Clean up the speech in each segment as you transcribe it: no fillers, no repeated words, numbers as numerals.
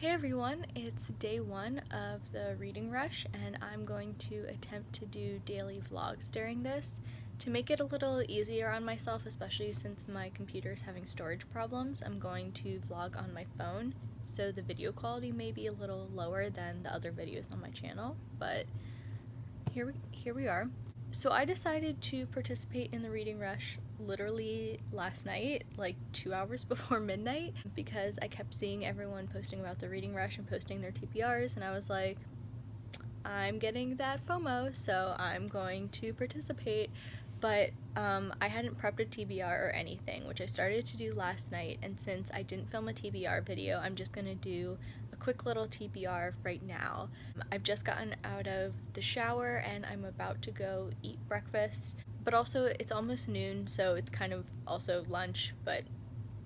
Hey everyone, it's day one of the reading rush, and I'm going to attempt to do daily vlogs during this. To make it a little easier on myself, especially since my computer's having storage problems, I'm going to vlog on my phone, so the video quality may be a little lower than the other videos on my channel, but here we are. So I decided to participate in the reading rush literally last night, like 2 hours before midnight, because I kept seeing everyone posting about the reading rush and posting their TBRs, and I was like, I'm getting that FOMO, so I'm going to participate. But I hadn't prepped a TBR or anything, which I started to do last night, and since I didn't film a TBR video, I'm just gonna do a quick little TBR right now. I've just gotten out of the shower and I'm about to go eat breakfast, but also it's almost noon, so it's kind of also lunch, but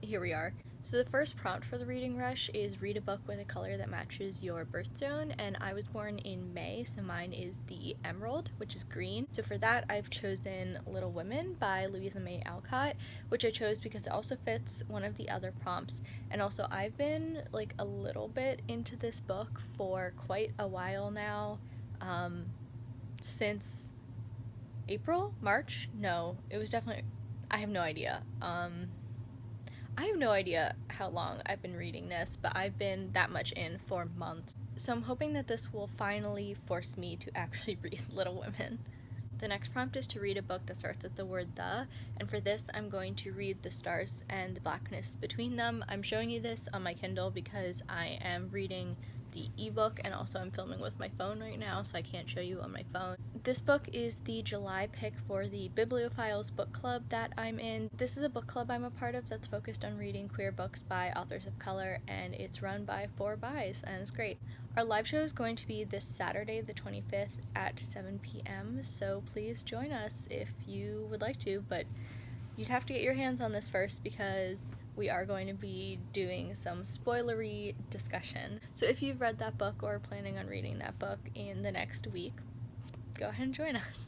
here we are. So the first prompt for the reading rush is read a book with a color that matches your birthstone, and I was born in May, so mine is the emerald, which is green. So for that, I've chosen Little Women by Louisa May Alcott, which I chose because it also fits one of the other prompts. And also I've been like a little bit into this book for quite a while now, since April? March? No, it was definitely, I have no idea. I have no idea how long I've been reading this, but I've been that much in for months. So I'm hoping that this will finally force me to actually read Little Women. The next prompt is to read a book that starts with the word the, and for this I'm going to read The Stars and the Blackness Between Them. I'm showing you this on my Kindle because I am reading the ebook, and also I'm filming with my phone right now, so I can't show you on my phone. This book is the July pick for the Bibliophiles book club that I'm in. This is a book club I'm a part of that's focused on reading queer books by authors of color, and it's run by 4bis, and it's great. Our live show is going to be this Saturday, the 25th at 7 p.m., so please join us if you would like to, but you'd have to get your hands on this first because we are going to be doing some spoilery discussion. So if you've read that book or are planning on reading that book in the next week, go ahead and join us.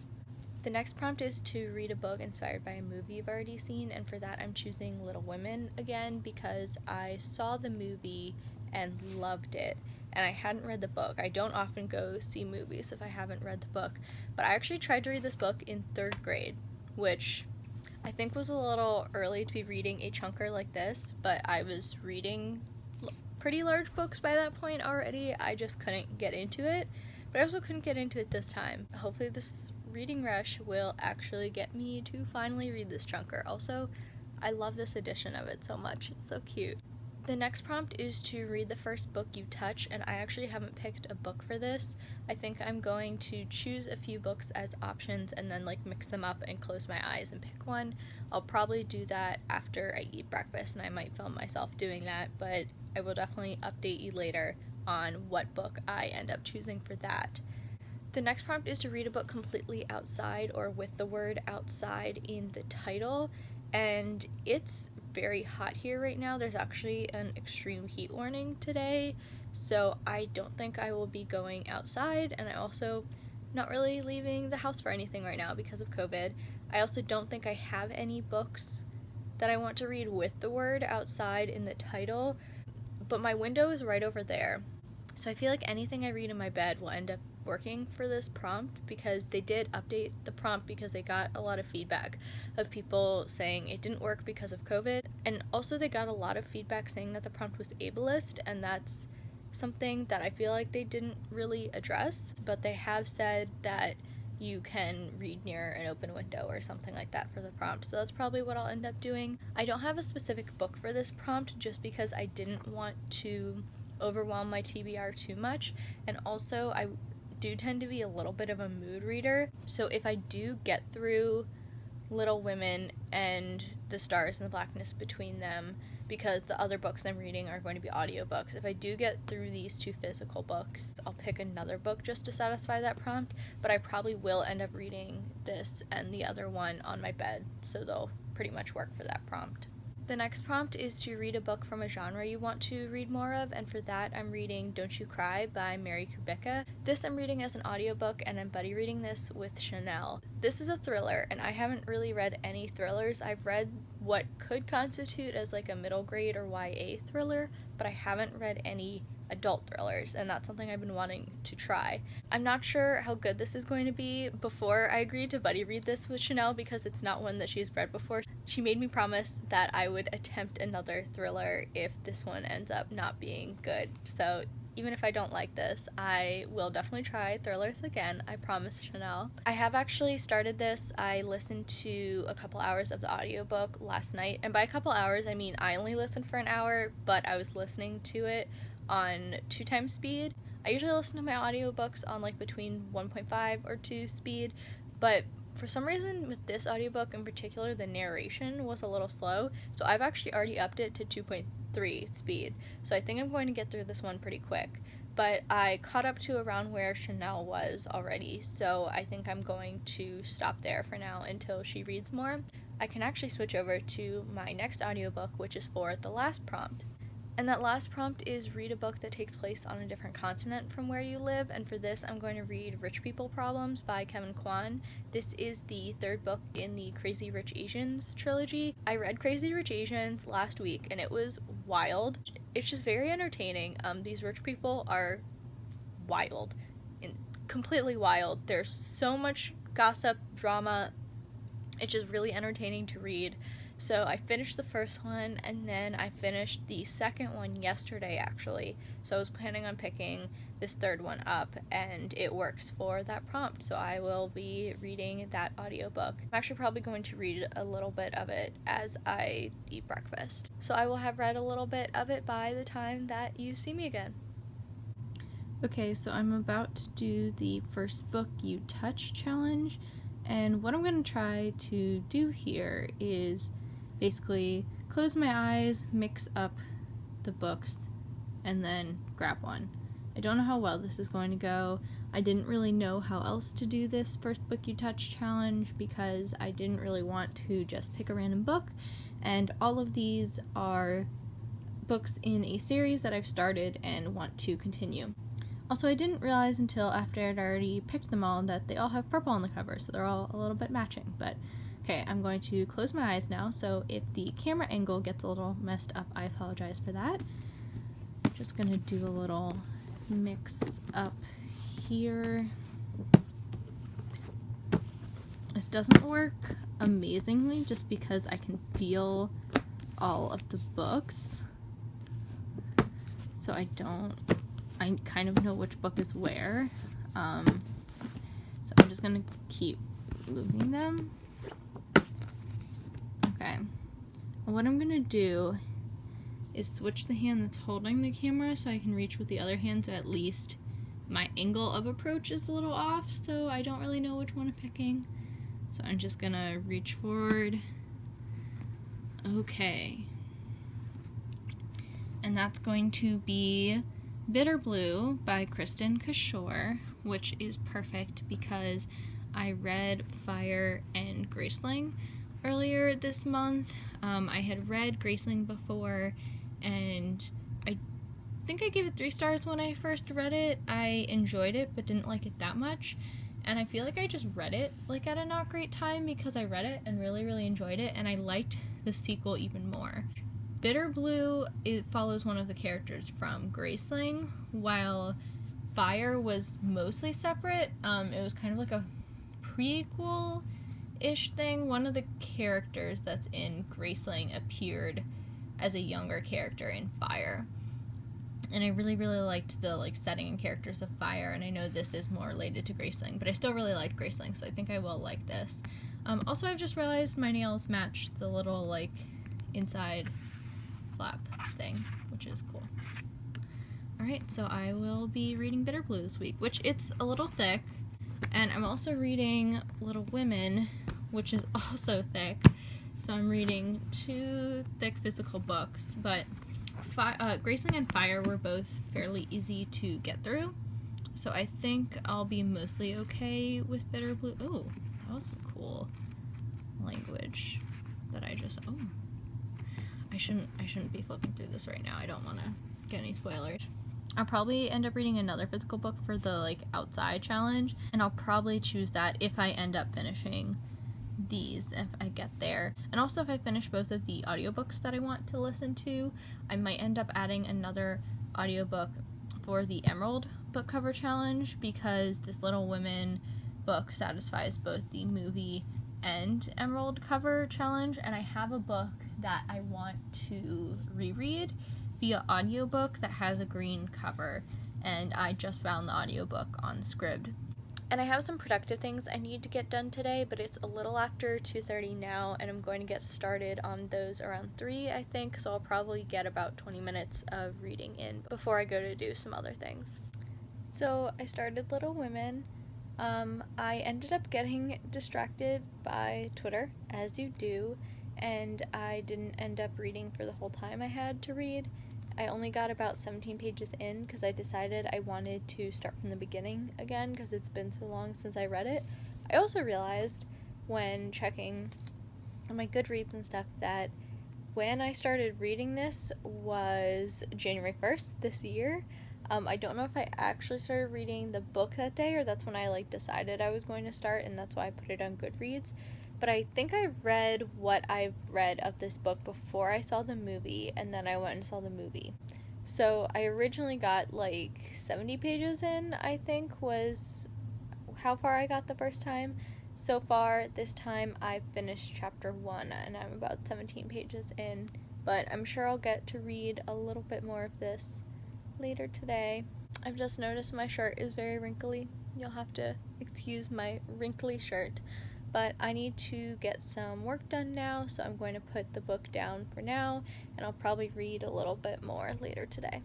The next prompt is to read a book inspired by a movie you've already seen, and for that I'm choosing Little Women again because I saw the movie and loved it, and I hadn't read the book. I don't often go see movies if I haven't read the book, but I actually tried to read this book in 3rd grade, which I think was a little early to be reading a chunker like this, but I was reading pretty large books by that point already. I just couldn't get into it, but I also couldn't get into it this time. Hopefully this reading rush will actually get me to finally read this chunker. Also, I love this edition of it so much. It's so cute. The next prompt is to read the first book you touch, and I actually haven't picked a book for this. I think I'm going to choose a few books as options and then like mix them up and close my eyes and pick one. I'll probably do that after I eat breakfast, and I might film myself doing that, but I will definitely update you later on what book I end up choosing for that. The next prompt is to read a book completely outside or with the word outside in the title, and it's very hot here right now. There's actually an extreme heat warning today, so I don't think I will be going outside, and I also not really leaving the house for anything right now because of COVID. I also don't think I have any books that I want to read with the word outside in the title, but my window is right over there, so I feel like anything I read in my bed will end up working for this prompt, because they did update the prompt because they got a lot of feedback of people saying it didn't work because of COVID, and also they got a lot of feedback saying that the prompt was ableist, and that's something that I feel like they didn't really address, but they have said that you can read near an open window or something like that for the prompt, so that's probably what I'll end up doing. I don't have a specific book for this prompt just because I didn't want to overwhelm my TBR too much, and also I do tend to be a little bit of a mood reader, so if I do get through Little Women and The Stars and the Blackness Between Them, because the other books I'm reading are going to be audiobooks, if I do get through these 2 physical books, I'll pick another book just to satisfy that prompt, but I probably will end up reading this and the other one on my bed, so they'll pretty much work for that prompt. The next prompt is to read a book from a genre you want to read more of, and for that I'm reading Don't You Cry by Mary Kubica. This I'm reading as an audiobook, and I'm buddy reading this with Chanel. This is a thriller, and I haven't really read any thrillers. I've read what could constitute as like a middle grade or YA thriller, but I haven't read any adult thrillers, and that's something I've been wanting to try. I'm not sure how good this is going to be. Before I agreed to buddy read this with Chanel because it's not one that she's read before, she made me promise that I would attempt another thriller if this one ends up not being good. So even if I don't like this, I will definitely try thrillers again. I promise, Chanel. I have actually started this. I listened to a couple hours of the audiobook last night, and by a couple hours, I mean I only listened for an hour, but I was listening to it on 2 times speed. I usually listen to my audiobooks on like between 1.5 or 2 speed, but for some reason with this audiobook in particular, the narration was a little slow, so I've actually already upped it to 2.3 speed. So I think I'm going to get through this one pretty quick. But I caught up to around where Chanel was already, so I think I'm going to stop there for now until she reads more. I can actually switch over to my next audiobook, which is for The Last Prompt. And that last prompt is read a book that takes place on a different continent from where you live, and for this I'm going to read Rich People Problems by Kevin Kwan. This is the 3rd book in the Crazy Rich Asians trilogy. I read Crazy Rich Asians last week and it was wild. It's just very entertaining. These rich people are wild, completely wild. There's so much gossip, drama. It's just really entertaining to read. So I finished the first one, and then I finished the second one yesterday, actually. So I was planning on picking this 3rd one up, and it works for that prompt. So I will be reading that audiobook. I'm actually probably going to read a little bit of it as I eat breakfast. So I will have read a little bit of it by the time that you see me again. Okay, so I'm about to do the first book you touch challenge, and what I'm going to try to do here is basically close my eyes, mix up the books, and then grab one. I don't know how well this is going to go. I didn't really know how else to do this first book you touch challenge because I didn't really want to just pick a random book, and all of these are books in a series that I've started and want to continue. Also, I didn't realize until after I'd already picked them all that they all have purple on the cover, so they're all a little bit matching, but okay, I'm going to close my eyes now, so if the camera angle gets a little messed up, I apologize for that. I'm just going to do a little mix up here. This doesn't work amazingly just because I can feel all of the books, so I kind of know which book is where. So I'm just going to keep moving them. Okay, and what I'm going to do is switch the hand that's holding the camera so I can reach with the other hand, so at least my angle of approach is a little off, so I don't really know which one I'm picking. So I'm just going to reach forward. Okay. And that's going to be Bitter Blue by Kristen Kishore, which is perfect because I read Fire and Graceling earlier this month. I had read Graceling before, and I think I gave it 3 stars when I first read it. I enjoyed it, but didn't like it that much, and I feel like I just read it like at a not great time because I read it and really, really enjoyed it, and I liked the sequel even more. Bitter Blue, it follows one of the characters from Graceling, while Fire was mostly separate. It was kind of like a prequel-ish thing. One of the characters that's in Graceling appeared as a younger character in Fire. And I really, really liked the setting and characters of Fire, and I know this is more related to Graceling, but I still really liked Graceling, so I think I will like this. Also, I've just realized my nails match the little, inside flap thing, which is cool. Alright, so I will be reading Bitter Blue this week, which it's a little thick, and I'm also reading Little Women, which is also thick, so I'm reading 2 thick physical books, but Graceling and Fire were both fairly easy to get through, so I think I'll be mostly okay with Bitter Blue. Oh, that was some cool language that I just, I shouldn't be flipping through this right now. I don't want to get any spoilers. I'll probably end up reading another physical book for the outside challenge, and I'll probably choose that if I end up finishing these, if I get there. And also if I finish both of the audiobooks that I want to listen to, I might end up adding another audiobook for the Emerald book cover challenge because this Little Women book satisfies both the movie and Emerald cover challenge, and I have a book that I want to reread via audiobook that has a green cover, and I just found the audiobook on Scribd. And I have some productive things I need to get done today, but it's a little after 2:30 now, and I'm going to get started on those around 3, I think, so I'll probably get about 20 minutes of reading in before I go to do some other things. So I started Little Women. I ended up getting distracted by Twitter, as you do, and I didn't end up reading for the whole time I had to read. I only got about 17 pages in because I decided I wanted to start from the beginning again because it's been so long since I read it. I also realized when checking on my Goodreads and stuff that when I started reading this was January 1st this year. I don't know if I actually started reading the book that day or that's when I decided I was going to start, and that's why I put it on Goodreads. But I think I read what I've read of this book before I saw the movie, and then I went and saw the movie. So I originally got 70 pages in, I think, was how far I got the first time. So far, this time, I've finished chapter 1, and I'm about 17 pages in. But I'm sure I'll get to read a little bit more of this later today. I've just noticed my shirt is very wrinkly. You'll have to excuse my wrinkly shirt. But I need to get some work done now, so I'm going to put the book down for now, and I'll probably read a little bit more later today.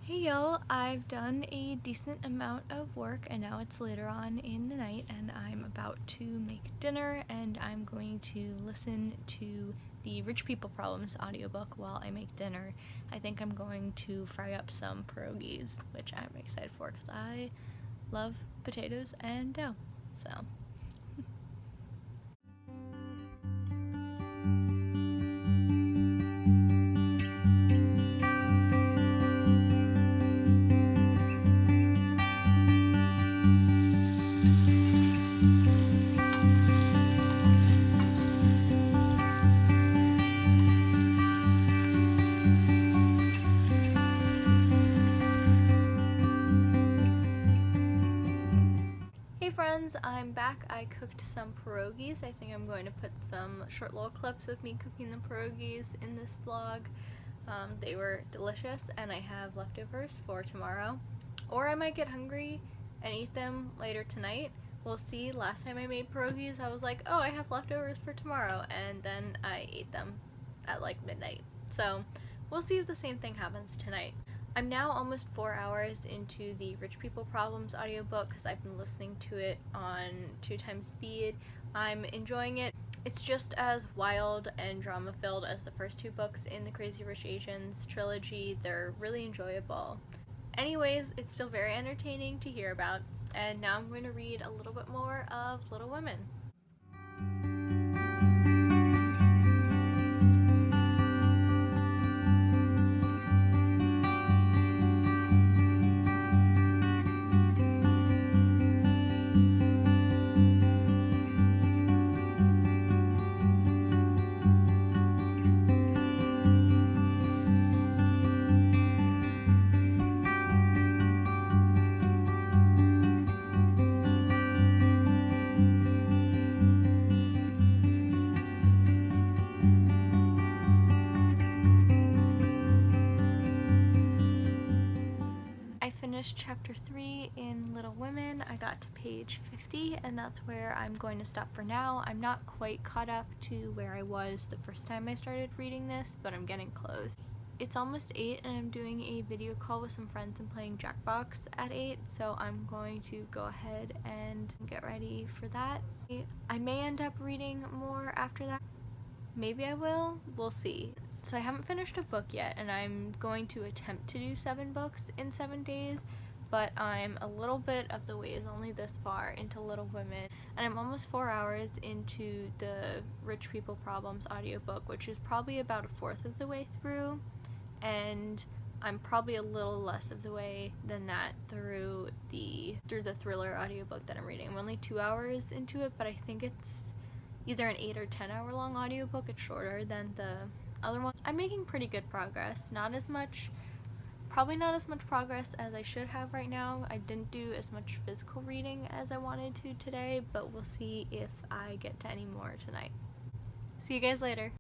Hey y'all, I've done a decent amount of work, and now it's later on in the night, and I'm about to make dinner, and I'm going to listen to the Rich People Problems audiobook while I make dinner. I think I'm going to fry up some pierogies, which I'm excited for because I love potatoes and dough. So friends, I'm back. I cooked some pierogies. I think I'm going to put some short little clips of me cooking the pierogies in this vlog. They were delicious, and I have leftovers for tomorrow. Or I might get hungry and eat them later tonight. We'll see. Last time I made pierogies, I was like, oh, I have leftovers for tomorrow, and then I ate them at midnight. So we'll see if the same thing happens tonight. I'm now almost 4 hours into the Rich People Problems audiobook because I've been listening to it on 2x speed. I'm enjoying it. It's just as wild and drama-filled as the first 2 books in the Crazy Rich Asians trilogy. They're really enjoyable. Anyways, it's still very entertaining to hear about, and now I'm going to read a little bit more of Little Women. Finished chapter 3 in Little Women. I got to page 50, and that's where I'm going to stop for now. I'm not quite caught up to where I was the first time I started reading this, but I'm getting close. It's almost 8 and I'm doing a video call with some friends and playing Jackbox at 8, so I'm going to go ahead and get ready for that. I may end up reading more after that. Maybe I will. We'll see. So I haven't finished a book yet, and I'm going to attempt to do 7 books in 7 days, but I'm a little bit of the ways only this far into Little Women, and I'm almost 4 hours into the Rich People Problems audiobook, which is probably about a fourth of the way through, and I'm probably a little less of the way than that through the thriller audiobook that I'm reading. I'm only 2 hours into it, but I think it's either an 8 or 10 hour long audiobook. It's shorter than the other one. I'm making pretty good progress. Not as much Probably not as much progress as I should have right now. I didn't do as much physical reading as I wanted to today, but we'll see if I get to any more tonight. See you guys later.